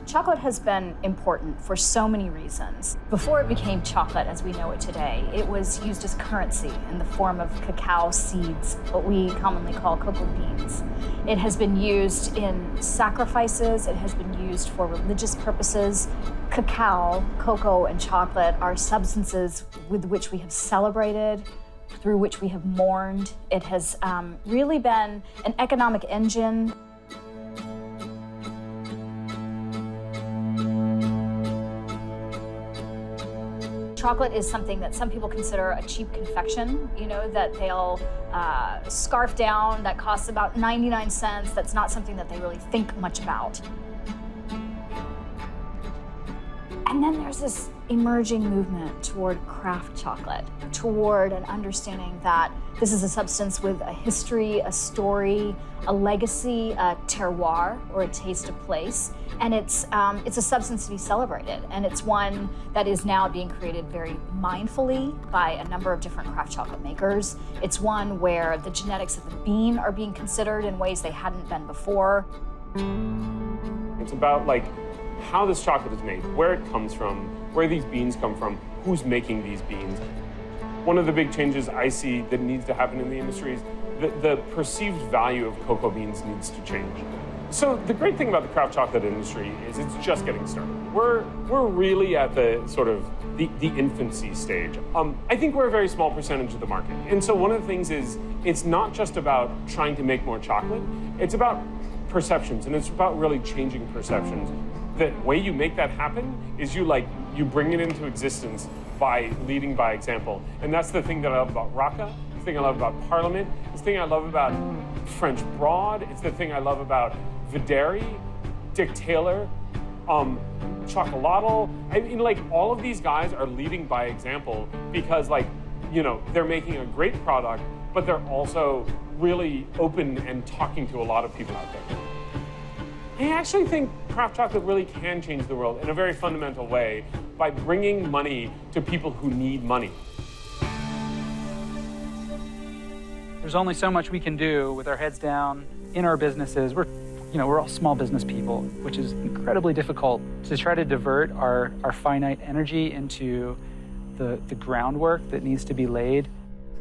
Chocolate has been important for so many reasons. Before it became chocolate as we know it today, it was used as currency in the form of cacao seeds, what we commonly call cocoa beans. It has been used in sacrifices, it has been used for religious purposes. Cacao, cocoa, and chocolate are substances with which we have celebrated, through which we have mourned. It has really been an economic engine. Chocolate is something that some people consider a cheap confection, that they'll scarf down, that costs about 99 cents. That's not something that they really think much about. And then there's this emerging movement toward craft chocolate, toward an understanding that this is a substance with a history, a story, a legacy, a terroir, or a taste of place. And it's a substance to be celebrated. And it's one that is now being created very mindfully by a number of different craft chocolate makers. It's one where the genetics of the bean are being considered in ways they hadn't been before. It's about how this chocolate is made, where it comes from, where these beans come from, who's making these beans. One of the big changes I see that needs to happen in the industry is the perceived value of cocoa beans needs to change. So the great thing about the craft chocolate industry is it's just getting started. We're really at the sort of the infancy stage. I think we're a very small percentage of the market. And so one of the things is it's not just about trying to make more chocolate, it's about perceptions, and it's about really changing perceptions. The way you make that happen is you bring it into existence by leading by example. And that's the thing that I love about Rocca, the thing I love about Parliament, it's the thing I love about French Broad, it's the thing I love about Videri, Dick Taylor, Chocolatl. I mean, all of these guys are leading by example because they're making a great product, but they're also really open and talking to a lot of people out there. I actually think craft chocolate really can change the world in a very fundamental way by bringing money to people who need money. There's only so much we can do with our heads down in our businesses. We're all small business people, which is incredibly difficult to try to divert our finite energy into the groundwork that needs to be laid.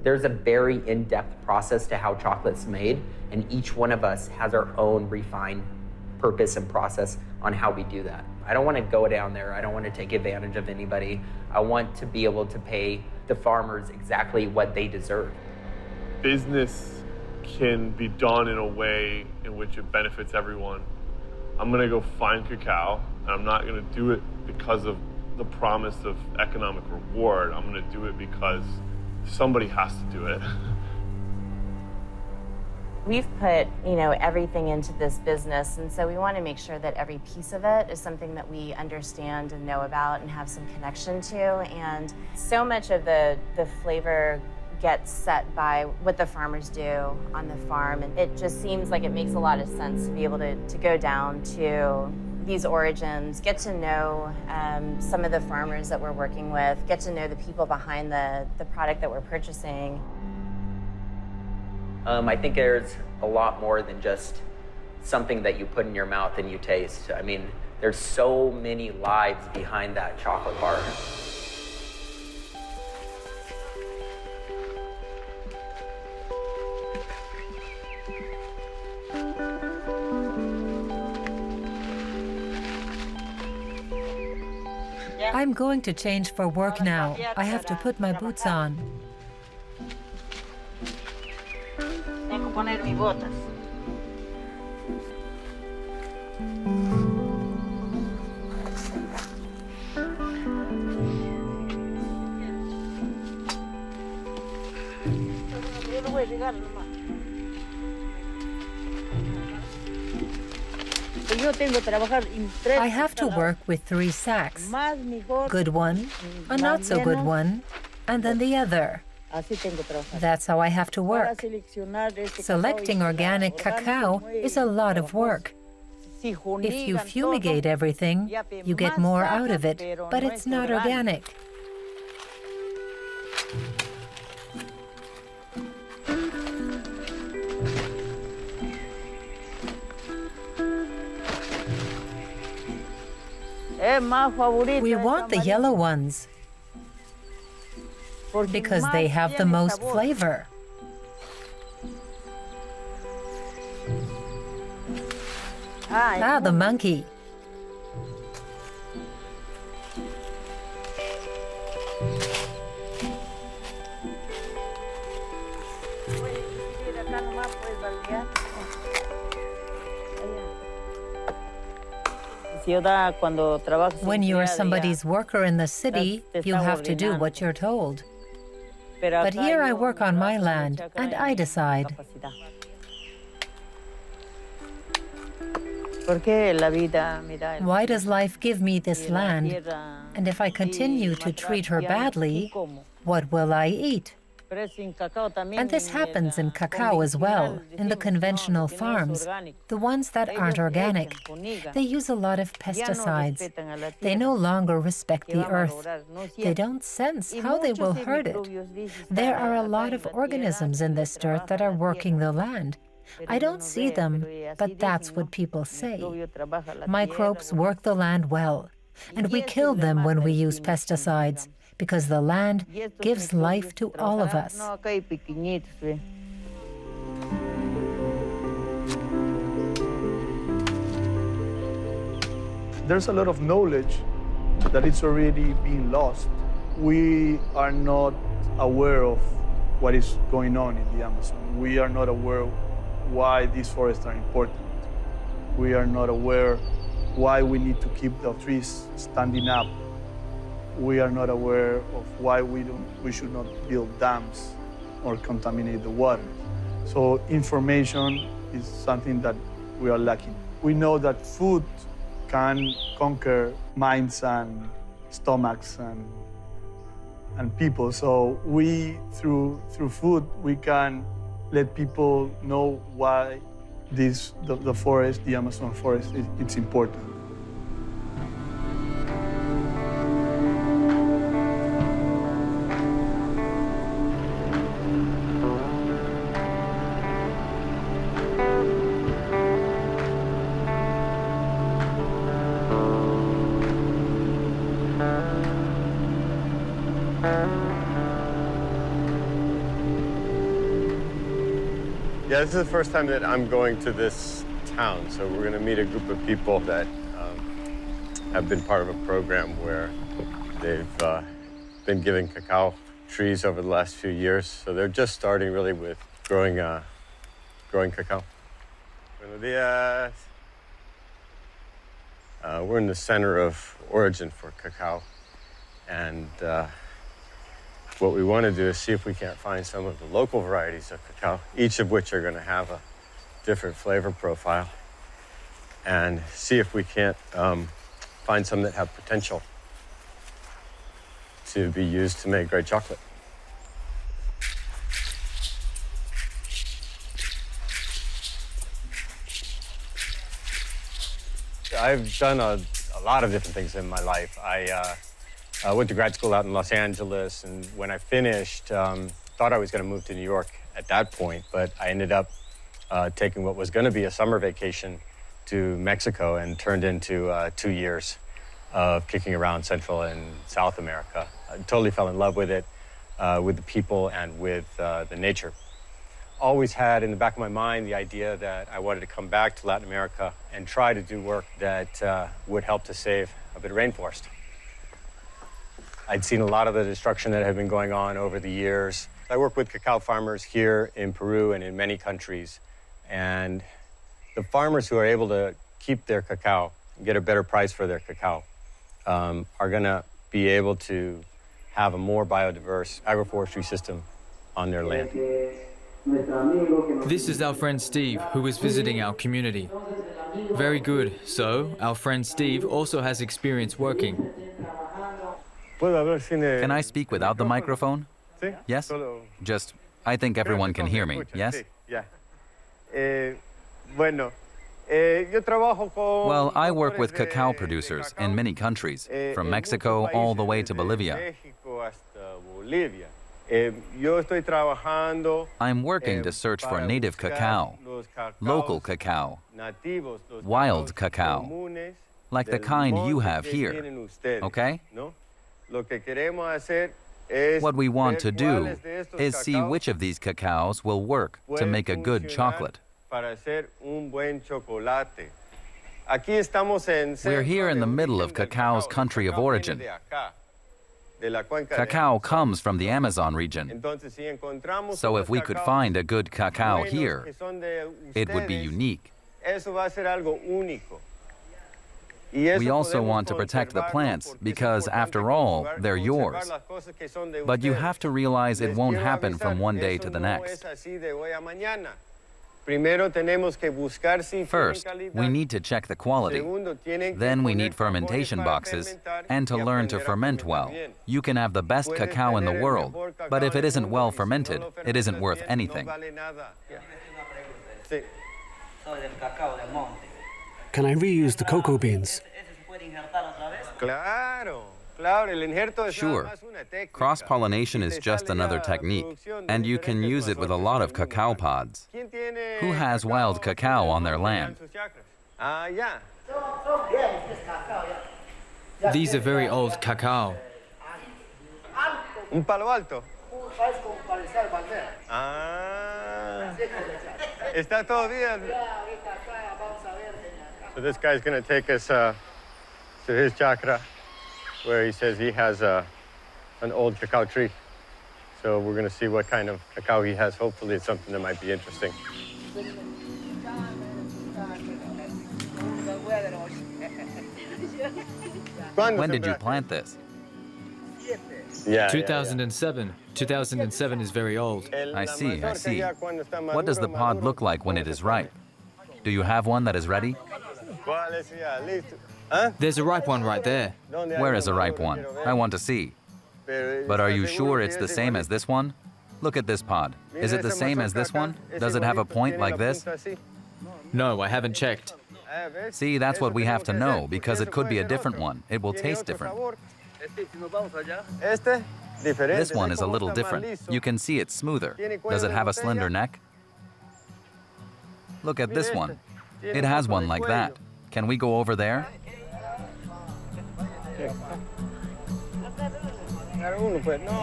There's a very in-depth process to how chocolate's made, and each one of us has our own refined purpose and process on how we do that. I don't want to go down there. I don't want to take advantage of anybody. I want to be able to pay the farmers exactly what they deserve. Business can be done in a way in which it benefits everyone. I'm going to go find cacao, and I'm not going to do it because of the promise of economic reward. I'm going to do it because somebody has to do it. We've put, everything into this business, and so we want to make sure that every piece of it is something that we understand and know about and have some connection to. And so much of the flavor gets set by what the farmers do on the farm, and it just seems like it makes a lot of sense to be able to go down to these origins, get to know some of the farmers that we're working with, get to know the people behind the product that we're purchasing. I think there's a lot more than just something that you put in your mouth and you taste. I mean, there's so many lives behind that chocolate bar. I'm going to change for work now. I have to put my boots on. Tengo que poner mis botas. Yo no voy a llegar nomás. I have to work with 3 sacks. Good one, a not so good one, and then the other. That's how I have to work. Selecting organic cacao is a lot of work. If you fumigate everything, you get more out of it, but it's not organic. We want the yellow ones because they have the most flavor. Ah, the monkey. When you are somebody's worker in the city, you have to do what you're told. But here I work on my land, and I decide. Why does life give me this land? And if I continue to treat her badly, what will I eat? And this happens in cacao as well, in the conventional farms, the ones that aren't organic. They use a lot of pesticides. They no longer respect the earth. They don't sense how they will hurt it. There are a lot of organisms in this dirt that are working the land. I don't see them, but that's what people say. Microbes work the land well, and we kill them when we use pesticides, because the land gives life to all of us. There's a lot of knowledge that it's already being lost. We are not aware of what is going on in the Amazon. We are not aware why these forests are important. We are not aware why we need to keep the trees standing up. We are not aware of why we should not build dams or contaminate the water. So information is something that we are lacking. We know that food can conquer minds and stomachs and people. So we, through food, we can let people know why the forest, the Amazon forest, it's important. Yeah, this is the first time that I'm going to this town, so we're going to meet a group of people that have been part of a program where they've been giving cacao trees over the last few years. So they're just starting really with growing cacao. Buenos dias. We're in the center of origin for cacao, and what we want to do is see if we can't find some of the local varieties of cacao, each of which are going to have a different flavor profile, and see if we can't find some that have potential to be used to make great chocolate. I've done a lot of different things in my life. I went to grad school out in Los Angeles, and when I finished, thought I was going to move to New York at that point, but I ended up taking what was going to be a summer vacation to Mexico and turned into 2 years of kicking around Central and South America. I totally fell in love with it, with the people and with the nature. Always had in the back of my mind the idea that I wanted to come back to Latin America and try to do work that would help to save a bit of rainforest. I'd seen a lot of the destruction that had been going on over the years. I work with cacao farmers here in Peru and in many countries. And the farmers who are able to keep their cacao and get a better price for their cacao are going to be able to have a more biodiverse agroforestry system on their land. This is our friend Steve, who is visiting our community. Very good. So, our friend Steve also has experience working. Can I speak without the microphone? Yes? Just, I think everyone can hear me, yes? Well, I work with cacao producers in many countries, from Mexico all the way to Bolivia. I'm working to search for native cacao, local cacao, wild cacao, like the kind you have here, okay? What we want to do is see which of these cacaos will work to make a good chocolate. We're here in the middle of cacao's country of origin. Cacao comes from the Amazon region. So if we could find a good cacao here, it would be unique. We also want to protect the plants because, after all, they're yours. But you have to realize it won't happen from one day to the next. First, we need to check the quality. Then we need fermentation boxes and to learn to ferment well. You can have the best cacao in the world, but if it isn't well fermented, it isn't worth anything. Can I reuse the cocoa beans? Sure. Cross-pollination is just another technique, and you can use it with a lot of cacao pods. Who has wild cacao on their land? These are very old cacao. Un palo alto. Está todo bien. So this guy's going to take us to his chakra, where he says he has an old cacao tree. So we're going to see what kind of cacao he has. Hopefully it's something that might be interesting. When did you plant this? Yeah, 2007. 2007 is very old. I see, I see. What does the pod look like when it is ripe? Do you have one that is ready? There's a ripe one right there. Where is a ripe one? I want to see. But are you sure it's the same as this one? Look at this pod. Is it the same as this one? Does it have a point like this? No, I haven't checked. See, that's what we have to know, because it could be a different one. It will taste different. This one is a little different. You can see it's smoother. Does it have a slender neck? Look at this one. It has one like that. Can we go over there?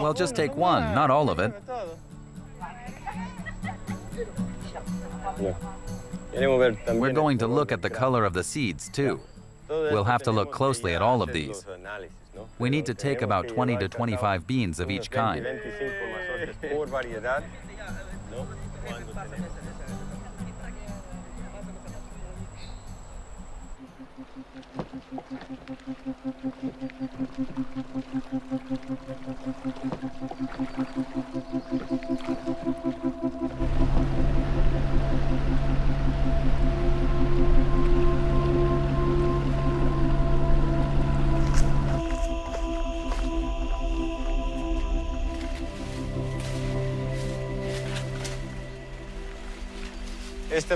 Well, just take one, not all of it. We're going to look at the color of the seeds, too. We'll have to look closely at all of these. We need to take about 20 to 25 beans of each kind.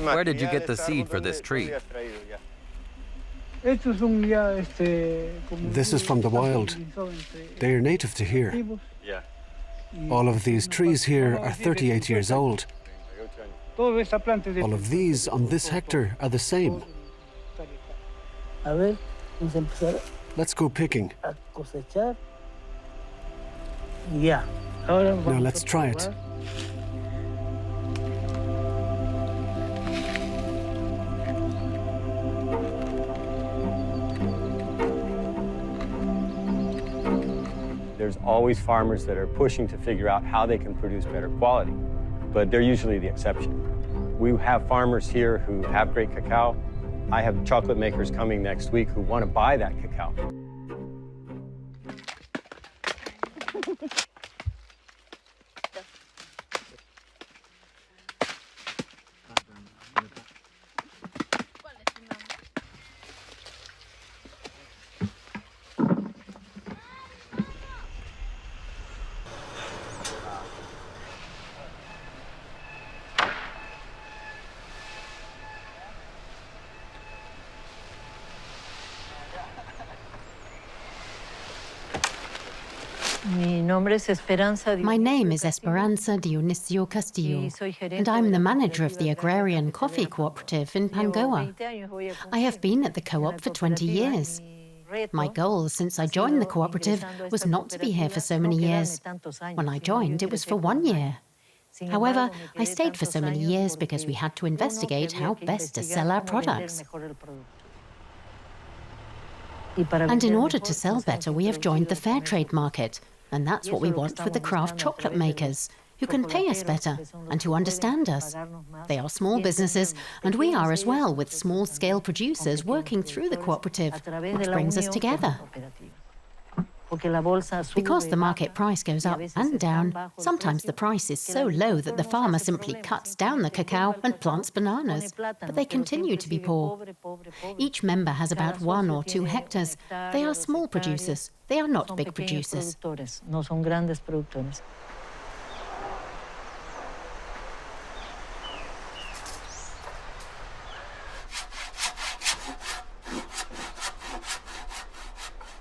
Where did you get the seed for this tree? This is from the wild. They are native to here. All of these trees here are 38 years old. All of these on this hectare are the same. Let's go picking. Now let's try it. There's always farmers that are pushing to figure out how they can produce better quality, but they're usually the exception. We have farmers here who have great cacao. I have chocolate makers coming next week who want to buy that cacao. My name is Esperanza Dionisio Castillo, and I'm the manager of the Agrarian Coffee Cooperative in Pangoa. I have been at the co-op for 20 years. My goal since I joined the cooperative was not to be here for so many years. When I joined, it was for 1 year. However, I stayed for so many years because we had to investigate how best to sell our products. And in order to sell better, we have joined the fair trade market. And that's what we want with the craft chocolate makers, who can pay us better and who understand us. They are small businesses, and we are as well, with small-scale producers working through the cooperative, which brings us together. Because the market price goes up and down, sometimes the price is so low that the farmer simply cuts down the cacao and plants bananas, but they continue to be poor. Each member has about 1 or 2 hectares. They are small producers. They are not big producers.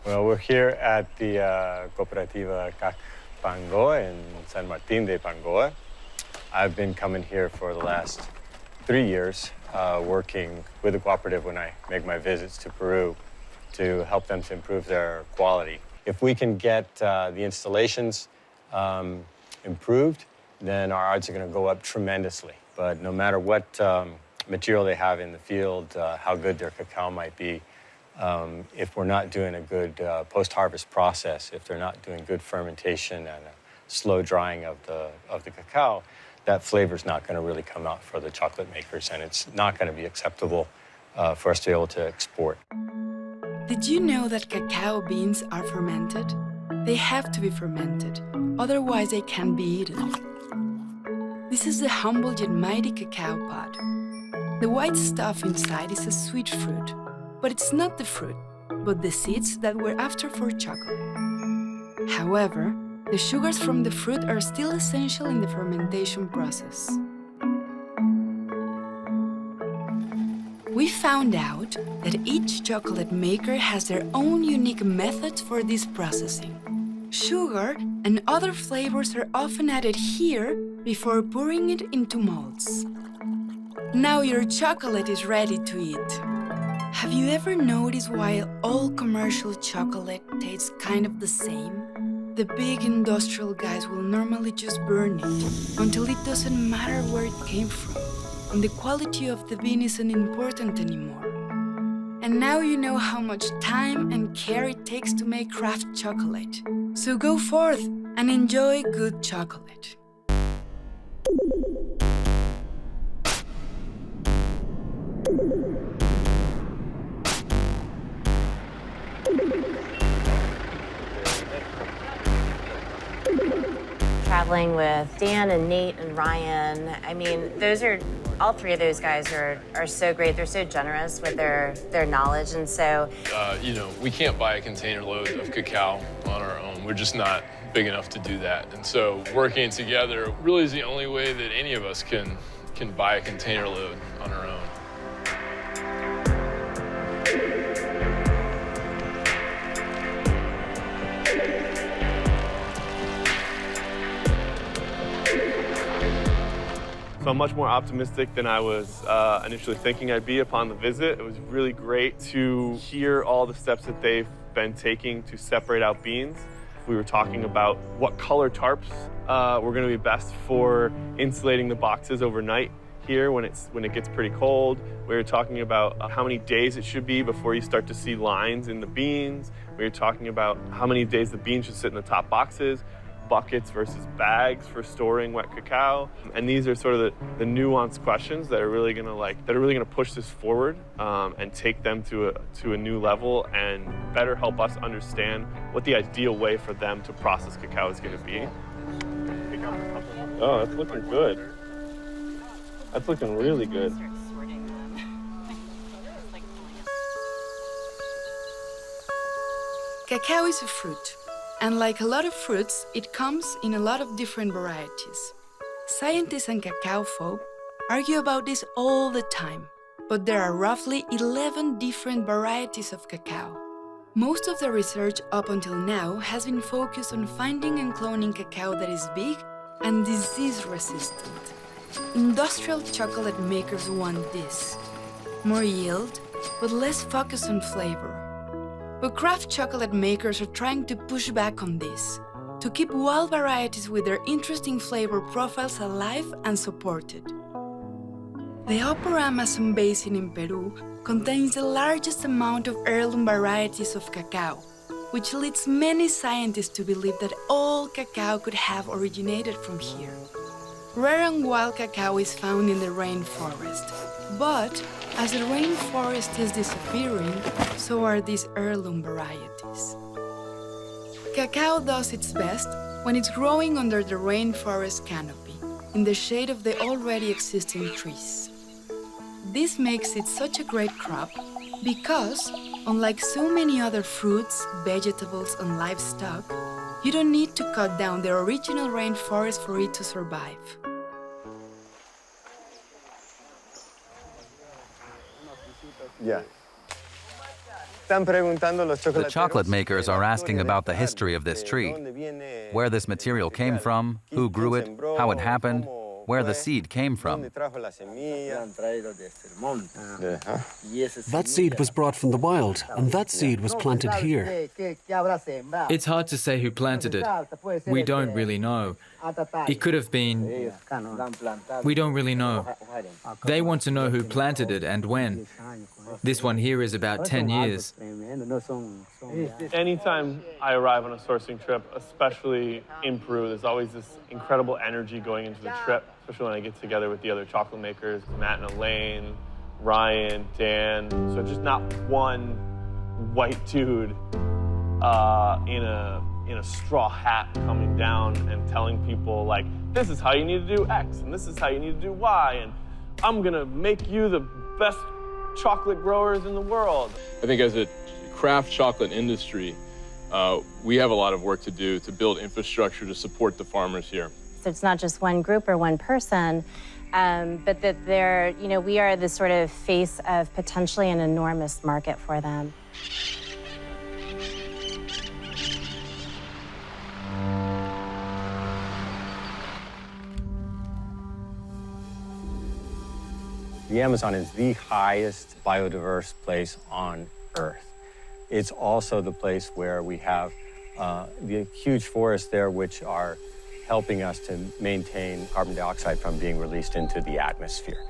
Well, we're here at the Cooperativa CAC Pangoa in San Martin de Pangoa. I've been coming here for the last 3 years, working with the cooperative when I make my visits to Peru to help them to improve their quality. If we can get the installations improved, then our odds are going to go up tremendously. But no matter what material they have in the field, how good their cacao might be, if we're not doing a good post-harvest process, if they're not doing good fermentation and a slow drying of the cacao, that flavor's not going to really come out for the chocolate makers, and it's not going to be acceptable for us to be able to export. Did you know that cacao beans are fermented? They have to be fermented, otherwise they can't be eaten. This is the humble yet mighty cacao pod. The white stuff inside is a sweet fruit. But it's not the fruit, but the seeds that we're after for chocolate. However, the sugars from the fruit are still essential in the fermentation process. We found out that each chocolate maker has their own unique methods for this processing. Sugar and other flavors are often added here before pouring it into molds. Now your chocolate is ready to eat. Have you ever noticed why all commercial chocolate tastes kind of the same? The big industrial guys will normally just burn it until it doesn't matter where it came from, and the quality of the bean isn't important anymore. And now you know how much time and care it takes to make craft chocolate. So go forth and enjoy good chocolate. Traveling with Dan and Nate and Ryan, I mean, all 3 of those guys are so great. They're so generous with their knowledge, and so... we can't buy a container load of cacao on our own. We're just not big enough to do that. And so working together really is the only way that any of us can buy a container load on our own. So I'm much more optimistic than I was initially thinking I'd be upon the visit. It was really great to hear all the steps that they've been taking to separate out beans. We were talking about what color tarps were going to be best for insulating the boxes overnight here when it gets pretty cold. We were talking about how many days it should be before you start to see lines in the beans. We were talking about how many days the beans should sit in the top boxes, buckets versus bags for storing wet cacao. And these are sort of the nuanced questions that are really gonna push this forward and take them to a new level and better help us understand what the ideal way for them to process cacao is gonna be. Oh, that's looking good. That's looking really good. Cacao is a fruit. And like a lot of fruits, it comes in a lot of different varieties. Scientists and cacao folk argue about this all the time, but there are roughly 11 different varieties of cacao. Most of the research up until now has been focused on finding and cloning cacao that is big and disease-resistant. Industrial chocolate makers want this: more yield, but less focus on flavor. But craft chocolate makers are trying to push back on this, to keep wild varieties with their interesting flavor profiles alive and supported. The Upper Amazon basin in Peru contains the largest amount of heirloom varieties of cacao, which leads many scientists to believe that all cacao could have originated from here. Rare and wild cacao is found in the rainforest, but as the rainforest is disappearing, so are these heirloom varieties. Cacao does its best when it's growing under the rainforest canopy, in the shade of the already existing trees. This makes it such a great crop because, unlike so many other fruits, vegetables, and livestock, you don't need to cut down the original rainforest for it to survive. Yeah. The chocolate makers are asking about the history of this tree, where this material came from, who grew it, how it happened, where the seed came from. That seed was brought from the wild, and that seed was planted here. It's hard to say who planted it. We don't really know. It could have been... We don't really know. They want to know who planted it and when. This one here is about 10 years. Anytime I arrive on a sourcing trip, especially in Peru, there's always this incredible energy going into the trip, especially when I get together with the other chocolate makers, Matt and Elaine, Ryan, Dan. So just not one white dude in a straw hat coming down and telling people, like, this is how you need to do X, and this is how you need to do Y, and I'm gonna make you the best chocolate growers in the world. I think as a craft chocolate industry, we have a lot of work to do to build infrastructure to support the farmers here. So it's not just one group or one person, but that they're, we are the sort of face of potentially an enormous market for them. The Amazon is the highest biodiverse place on Earth. It's also the place where we have the huge forests there, which are helping us to maintain carbon dioxide from being released into the atmosphere.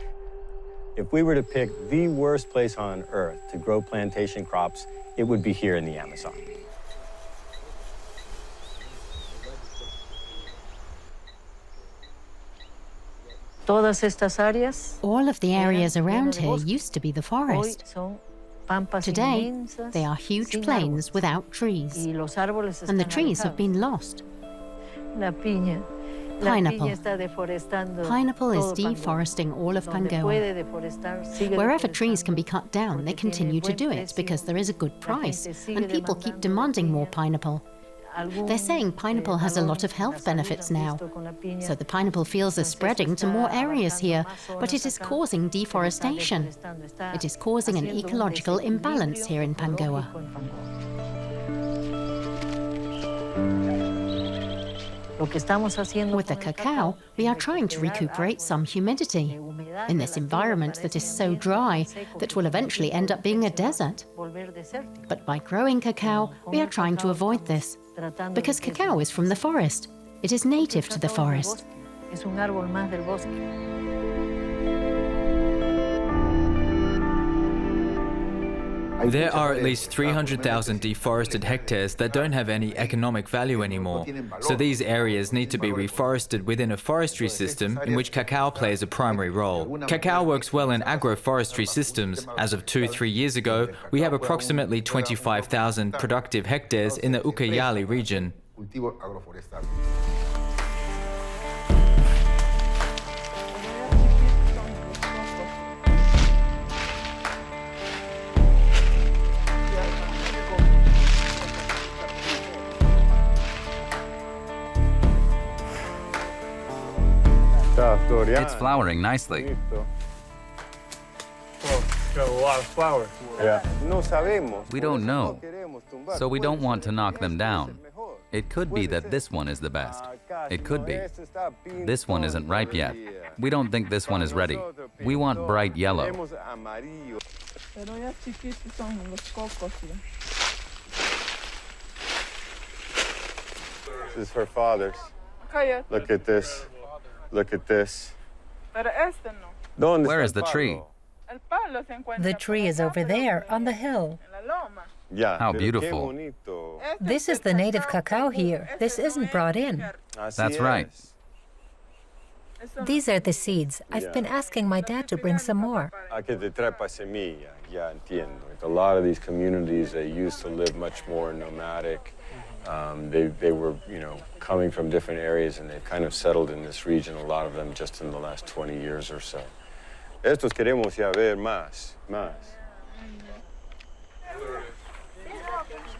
If we were to pick the worst place on Earth to grow plantation crops, it would be here in the Amazon. All of the areas around here used to be the forest. Today, they are huge plains without trees, and the trees have been lost. Pineapple. Pineapple is deforesting all of Pangoa. Wherever trees can be cut down, they continue to do it because there is a good price, and people keep demanding more pineapple. They're saying pineapple has a lot of health benefits now. So the pineapple fields are spreading to more areas here, but it is causing deforestation. It is causing an ecological imbalance here in Pangoa. With the cacao, we are trying to recuperate some humidity in this environment that is so dry that will eventually end up being a desert. But by growing cacao, we are trying to avoid this, because cacao is from the forest. It is native to the forest. There are at least 300,000 deforested hectares that don't have any economic value anymore. So these areas need to be reforested within a forestry system in which cacao plays a primary role. Cacao works well in agroforestry systems. As of 2-3 years ago, we have approximately 25,000 productive hectares in the Ucayali region. It's flowering nicely. Oh, got a lot of flowers. Yeah. We don't know. So we don't want to knock them down. It could be that this one is the best. It could be. This one isn't ripe yet. We don't think this one is ready. We want bright yellow. This is her father's. Look at this. Look at this. Where is the tree? The tree is over there, on the hill. How beautiful. This is the native cacao here. This isn't brought in. That's right. These are the seeds. I've been asking my dad to bring some more. A lot of these communities, they used to live much more nomadic. They were, coming from different areas, and they've kind of settled in this region, a lot of them just in the last 20 years or so. Estos queremos ya ver más.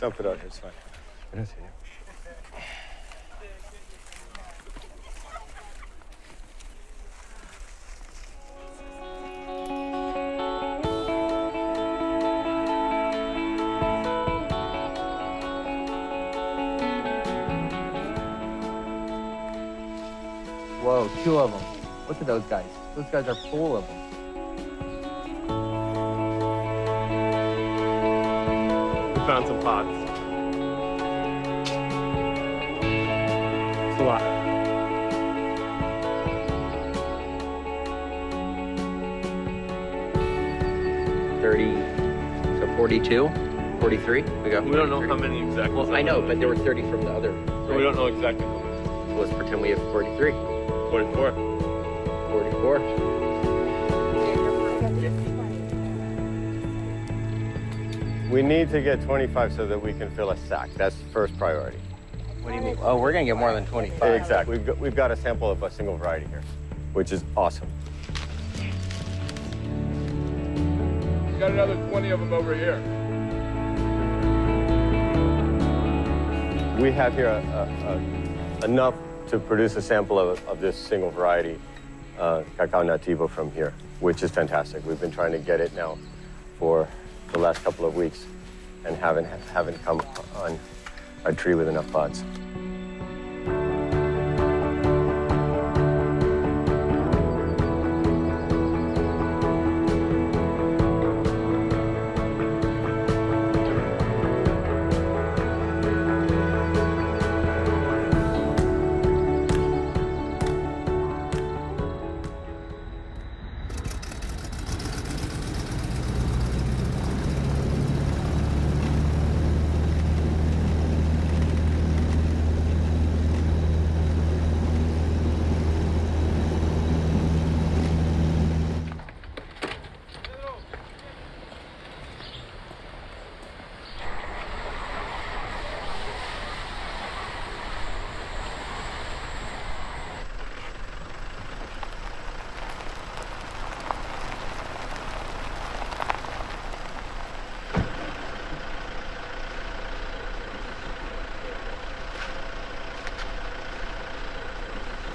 Dump it out here, it's fine. Gracias. Whoa, 2 of them. Look at those guys. Those guys are full of them. We found some pots. It's a lot. So 42, 43. We don't know how many exactly. Well, I know, but there were 30 from the other. So we don't know exactly how many. So let's pretend we have 43. 44. 44. We need to get 25 so that we can fill a sack. That's first priority. What do you mean? Oh, we're going to get more than 25. Exactly. We've got a sample of a single variety here, which is awesome. We got another 20 of them over here. We have here enough to produce a sample of this single variety cacao nativo from here, which is fantastic. We've been trying to get it now for the last couple of weeks and haven't come on a tree with enough pods.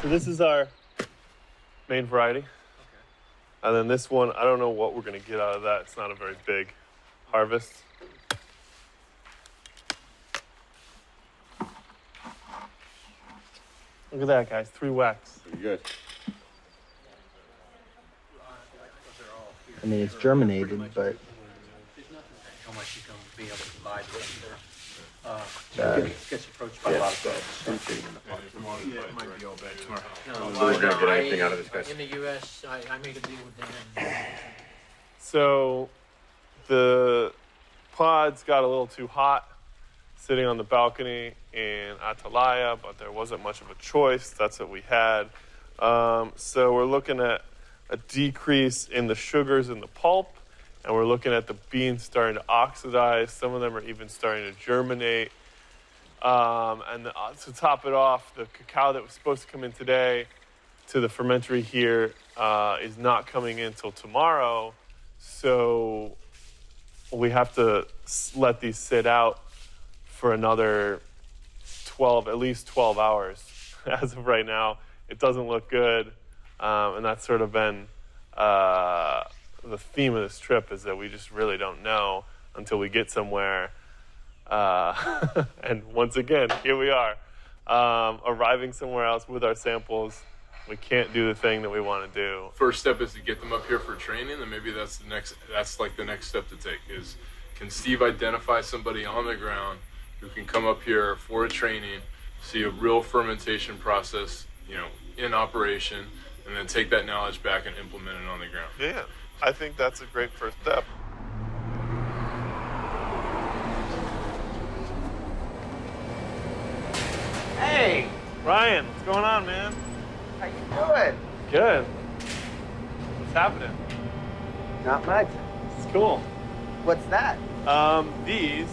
So this is our main variety. Okay. And then this one, I don't know what we're going to get out of that. It's not a very big harvest. Look at that, guys. 3 whacks. Pretty good. I mean, it's germinated, but... How much you can be able to buy Gets approached by a lot of folks. Yeah, it might be all bad tomorrow. We're going to get anything out of this, guys. In the U.S., I made a deal with them. So the pods got a little too hot sitting on the balcony in Atalaya, but there wasn't much of a choice. That's what we had. So we're looking at a decrease in the sugars in the pulp, and we're looking at the beans starting to oxidize. Some of them are even starting to germinate. And to top it off, the cacao that was supposed to come in today to the fermentery here is not coming in till tomorrow. So we have to let these sit out for another at least 12 hours. As of right now, it doesn't look good. And that's sort of been the theme of this trip, is that we just really don't know until we get somewhere And once again, here we are, arriving somewhere else with our samples. We can't do the thing that we want to do. First step is to get them up here for training, and maybe that's the next step to take is, can Steve identify somebody on the ground who can come up here for a training, see a real fermentation process, in operation, and then take that knowledge back and implement it on the ground? Yeah, I think that's a great first step. Hey, Ryan, what's going on, man? How you doing? Good. What's happening? Not much. It's cool. What's that? These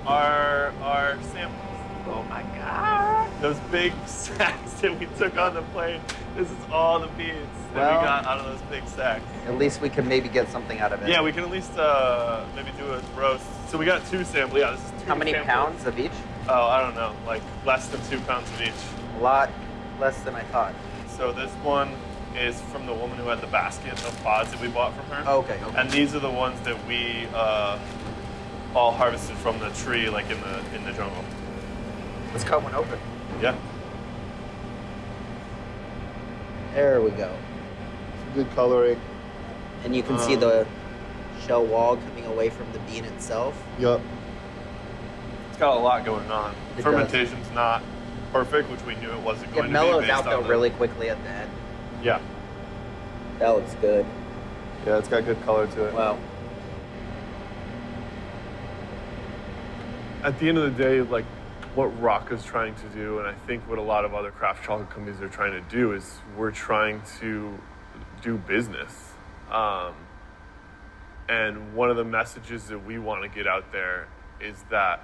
are our samples. Oh my God. Those big sacks that we took on the plane. This is all the beans that we got out of those big sacks. At least we can maybe get something out of it. Yeah, we can at least maybe do a roast. So we got 2 samples. Yeah, this is 2 How many samples. pounds of each? Oh, I don't know. Like less than 2 pounds of each. A lot less than I thought. So this one is from the woman who had the basket of pods that we bought from her. Oh, okay. And these are the ones that we all harvested from the tree, like in the jungle. Let's cut one open. Yeah. There we go. Some good coloring. And you can see the shell wall coming away from the bean itself. Yup. It's got a lot going on. It Fermentation's not perfect, which we knew it wasn't going It to be. mellows out though really quickly at the end. Yeah. That looks good. Yeah, it's got good color to it. Wow. At the end of the day, like what Rocca's trying to do, and I think what a lot of other craft chocolate companies are trying to do, is we're trying to do business. And one of the messages that we want to get out there is that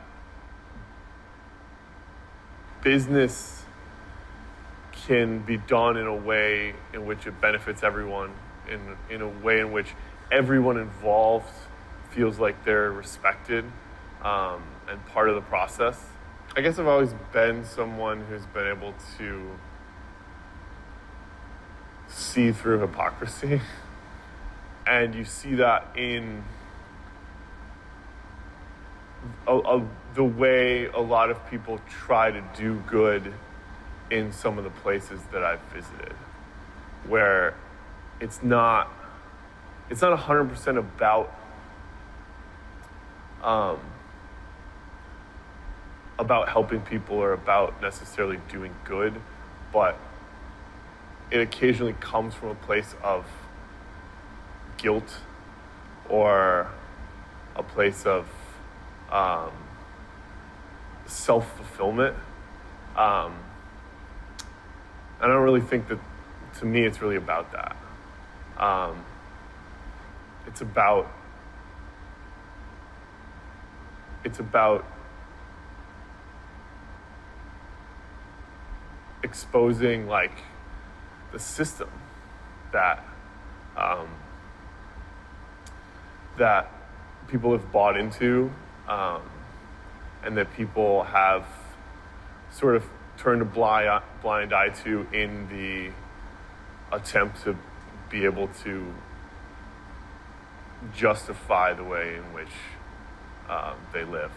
business can be done in a way in which it benefits everyone, in a way in which everyone involved feels like they're respected and part of the process. I guess I've always been someone who's been able to see through hypocrisy. And you see that in the way a lot of people try to do good in some of the places that I've visited, where it's not 100% about helping people or about necessarily doing good, but it occasionally comes from a place of guilt or a place of self-fulfillment. And I don't really think that, to me, it's really about that. It's about exposing like the system that that people have bought into, and that people have sort of turned a blind eye to in the attempt to be able to justify the way in which they live.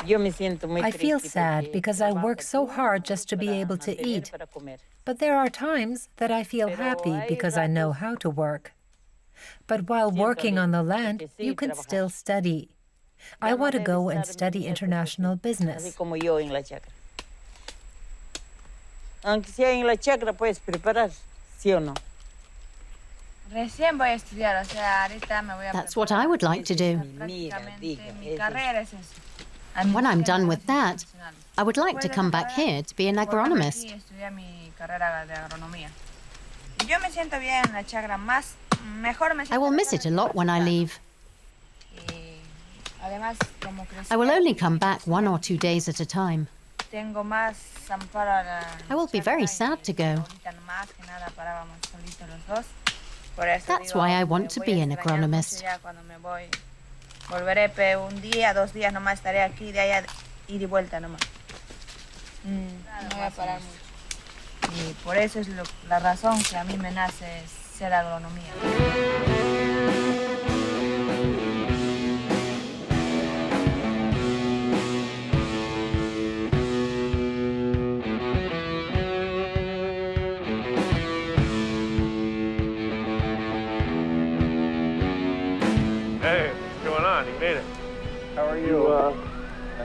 I feel sad because I work so hard just to be able to eat. But there are times that I feel happy because I know how to work. But while working on the land, you can still study. I want to go and study international business. That's what I would like to do. And when I'm done with that, I would like to come back here to be an agronomist. I will miss it a lot when I leave. I will only come back 1 or 2 days at a time. I will be very sad to go. That's why I want to be an agronomist. Volveré un día, 2 días nomás, estaré aquí, de allá, ir y vuelta nomás. No voy a parar mucho. Y por eso es la razón que a mí me nace ser agronomía. Hey, what's going on? You made it. How are you?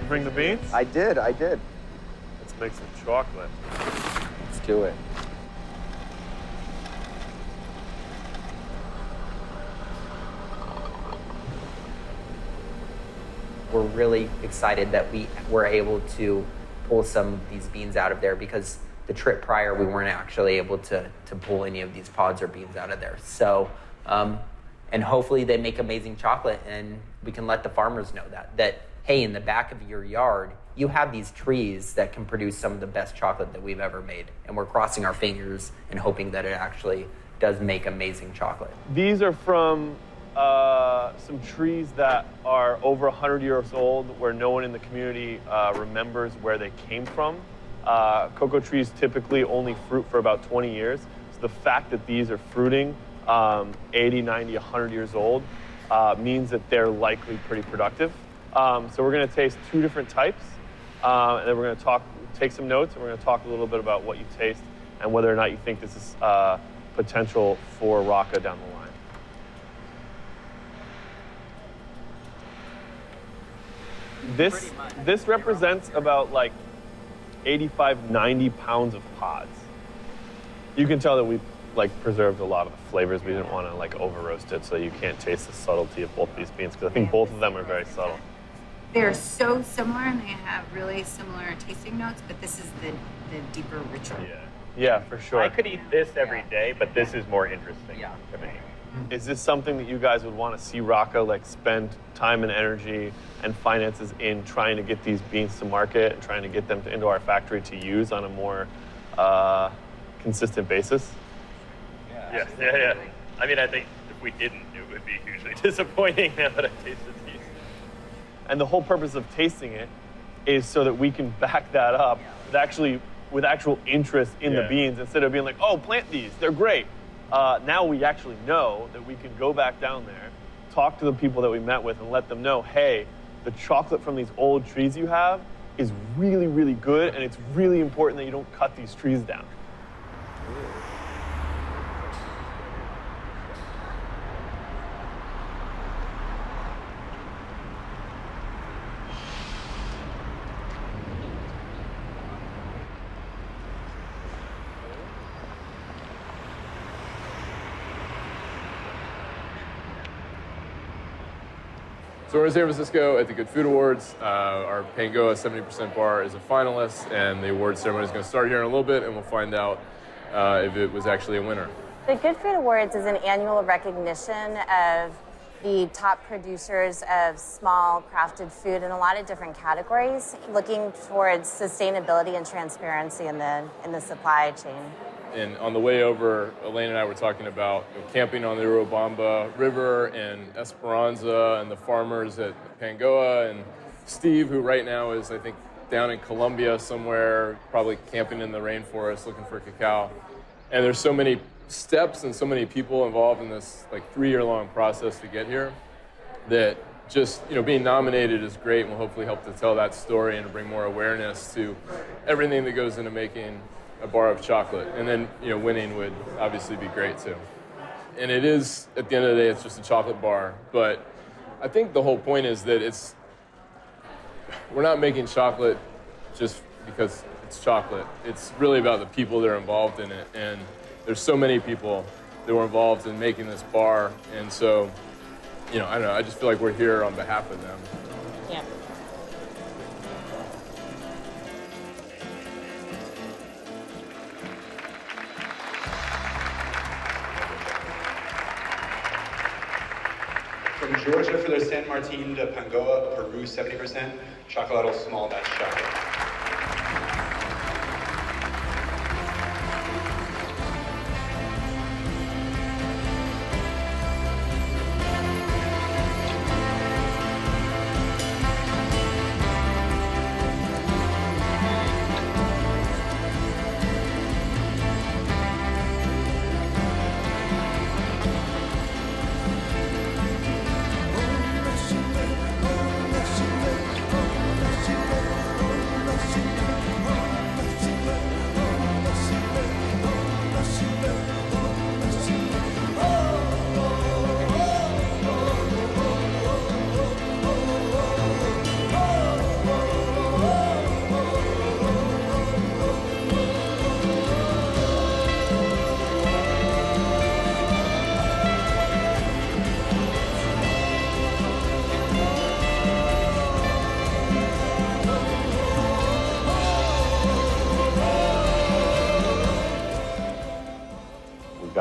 Bring the beans? I did. Let's make some chocolate. Let's do it. We're really excited that we were able to pull some of these beans out of there because the trip prior, we weren't actually able to pull any of these pods or beans out of there. So, and hopefully they make amazing chocolate and we can let the farmers know that, hey, in the back of your yard, you have these trees that can produce some of the best chocolate that we've ever made. And we're crossing our fingers and hoping that it actually does make amazing chocolate. These are from some trees that are over 100 years old where no one in the community remembers where they came from. Cocoa trees typically only fruit for about 20 years. So the fact that these are fruiting 80, 90, 100 years old means that they're likely pretty productive. So we're going to taste two different types, and then we're going to take some notes, and we're going to talk a little bit about what you taste and whether or not you think this is potential for Rocca down the line. This represents about like 85, 90 pounds of pods. You can tell that we preserved a lot of the flavors. We didn't want to over roast it, so you can't taste the subtlety of both these beans because I think both of them are very subtle. They're so similar and they have really similar tasting notes, but this is the deeper, richer. Yeah, for sure. I could eat this every day, but this is more interesting to me. Is this something that you guys would want to see Rocca spend time and energy and finances in trying to get these beans to market and trying to get them into our factory to use on a more consistent basis? Yeah. I mean, I think if we didn't, it would be hugely disappointing now that I've tasted these. And the whole purpose of tasting it is so that we can back that up with actual interest in the beans instead of being like, oh, plant these, they're great. Now we actually know that we can go back down there, talk to the people that we met with and let them know, hey, the chocolate from these old trees you have is really, really good, and it's really important that you don't cut these trees down. So we're in San Francisco at the Good Food Awards. Our Pangoa 70% bar is a finalist, and the award ceremony is going to start here in a little bit, and we'll find out if it was actually a winner. The Good Food Awards is an annual recognition of the top producers of small crafted food in a lot of different categories, looking towards sustainability and transparency in the supply chain. And on the way over, Elaine and I were talking about camping on the Urubamba River and Esperanza and the farmers at Pangoa, and Steve, who right now is, I think, down in Colombia somewhere, probably camping in the rainforest looking for cacao. And there's so many steps and so many people involved in this 3-year-long process to get here that just being nominated is great, and will hopefully help to tell that story and to bring more awareness to everything that goes into making a bar of chocolate. And then, winning would obviously be great too. And it is, at the end of the day, it's just a chocolate bar. But I think the whole point is that we're not making chocolate just because it's chocolate. It's really about the people that are involved in it. And there's so many people that were involved in making this bar. And so, I don't know, I just feel like we're here on behalf of them. Yeah. From Georgia for their San Martin de Pangoa, Peru 70%, Chocolate small batch chocolate.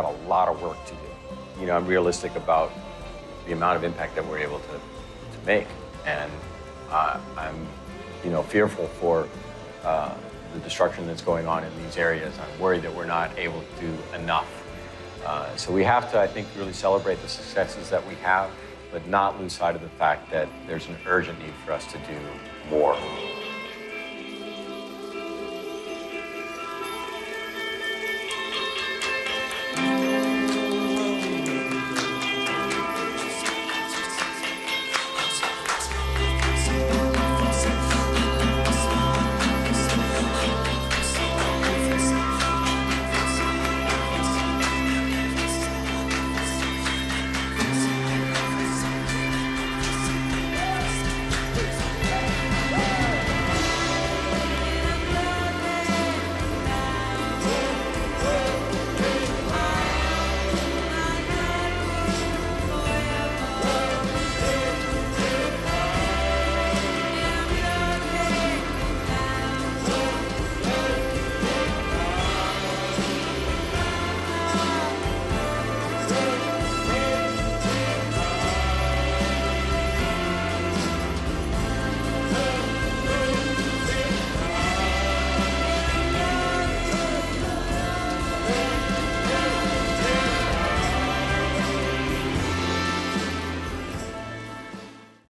got a lot of work to do. You know, I'm realistic about the amount of impact that we're able to make. And I'm, you know, fearful for the destruction that's going on in these areas. I'm worried that we're not able to do enough. So we have to, I think, really celebrate the successes that we have, but not lose sight of the fact that there's an urgent need for us to do more.